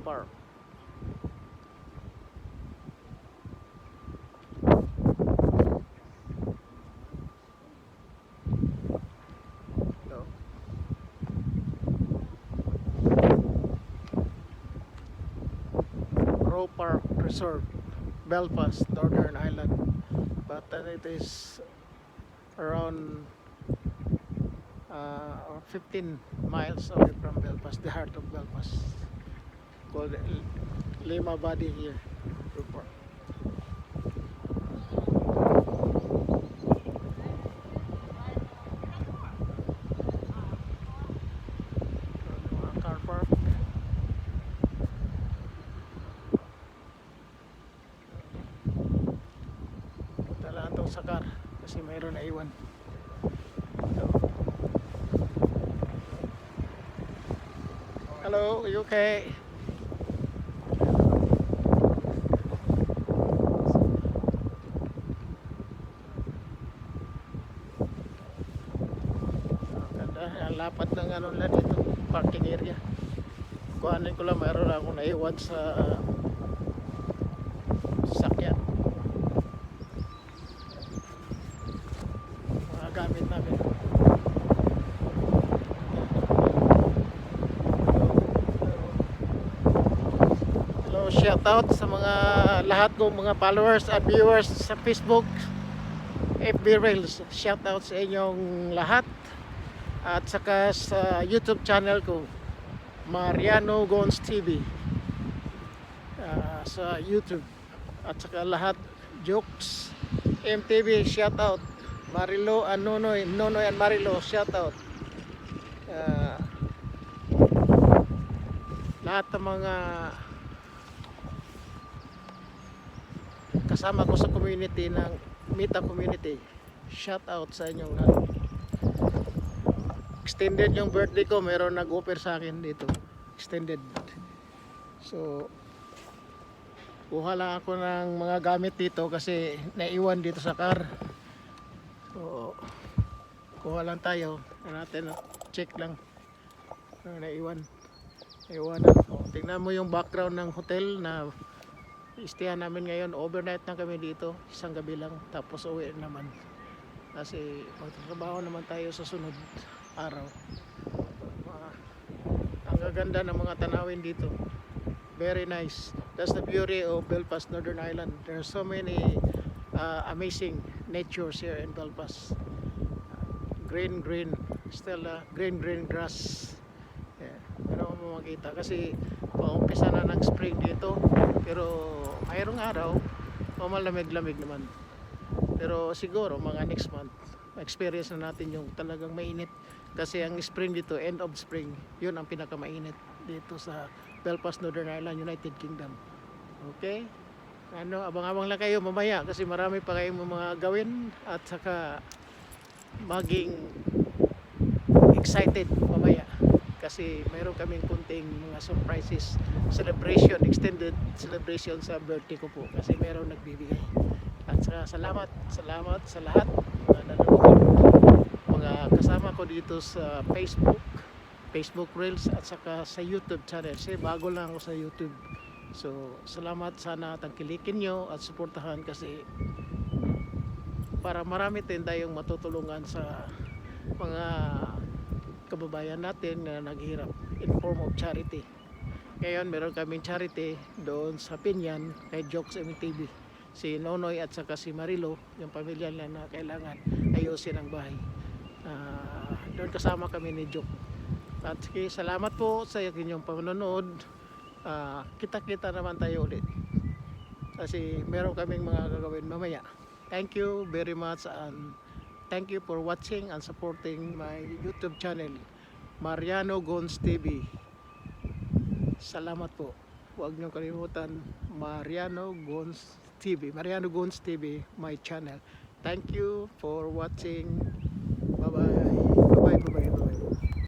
Park. So, Roe Park Reserve, Belfast, Northern Ireland. But it is around 15 miles away from Belfast, the heart of Belfast, called Lima Body here. Roe Park. Mga car park. Punta lang itong sa car kasi mayroon na iwan. Hello, you okay? Ganda, ang lapat ng ano lang dito, parking area. Kuhanin ko lang, mayroon akong naiwan sa sasakyan. Mga gamit namin. Hello, shout out sa mga lahat kong mga followers at viewers sa Facebook, FB Reels. Shout out sa inyong lahat. At saka sa YouTube channel ko, Mariano Gons TV, sa YouTube. At saka lahat, Jokes MTV, shout out. Marilo and Nonoy and Marilo, shout out. Lahat ng mga kasama ko sa community ng Mita community, shout out sa inyong lahat. Extended yung birthday ko, meron nag-offer sa akin dito, extended. So kuha lang ako ng mga gamit dito kasi naiwan dito sa car. So kuha lang tayo natin, check lang. Naiwan na. Tingnan mo yung background ng hotel na istayan namin ngayon. Overnight na kami dito, isang gabi lang, tapos uwi naman kasi magtatrabaho naman tayo sa sunod araw. Ang gaganda ng mga tanawin dito, very nice. That's the beauty of Belfast, Northern Ireland. There are so many amazing natures here in Belfast. Green still green grass. Yeah, ano mo makita kasi paumpisa na ng spring dito, pero mayroong araw malamig-lamig naman. Pero siguro mga next month experience na natin yung talagang mainit, kasi ang spring dito, end of spring, yun ang pinakamainit dito sa Belfast, Northern Ireland, United Kingdom. Okay, abang-abang lang kayo mamaya kasi marami pa kayong mga gawin, at saka maging excited mamaya kasi mayroon kaming kunting mga surprises, celebration, extended celebration sa birthday ko po kasi mayroon nagbibigay. At saka salamat sa lahat mga nanonood, mga kasama ko dito sa Facebook Reels, at saka sa YouTube channel. Kasi bago lang ako sa YouTube. So salamat, sana tangkilikin nyo at suportahan kasi para marami din tayong matutulungan sa mga kababayan natin na naghihirap in form of charity. Ngayon meron kaming charity doon sa Pinyan kay Jokes MTV, si Nonoy at saka si Marilo, yung pamilya nila na kailangan ayusin ang bahay. Doon kasama kami ni Joke. At sige, salamat po sa inyong panonood. Kita-kita naman tayo ulit kasi meron kaming mga gagawin mamaya. Thank you very much, and thank you for watching and supporting my YouTube channel, Mariano Gons TV. Salamat po. Huwag niyong kalimutan, Mariano Gons TV, my channel. Thank you for watching. Bye bye.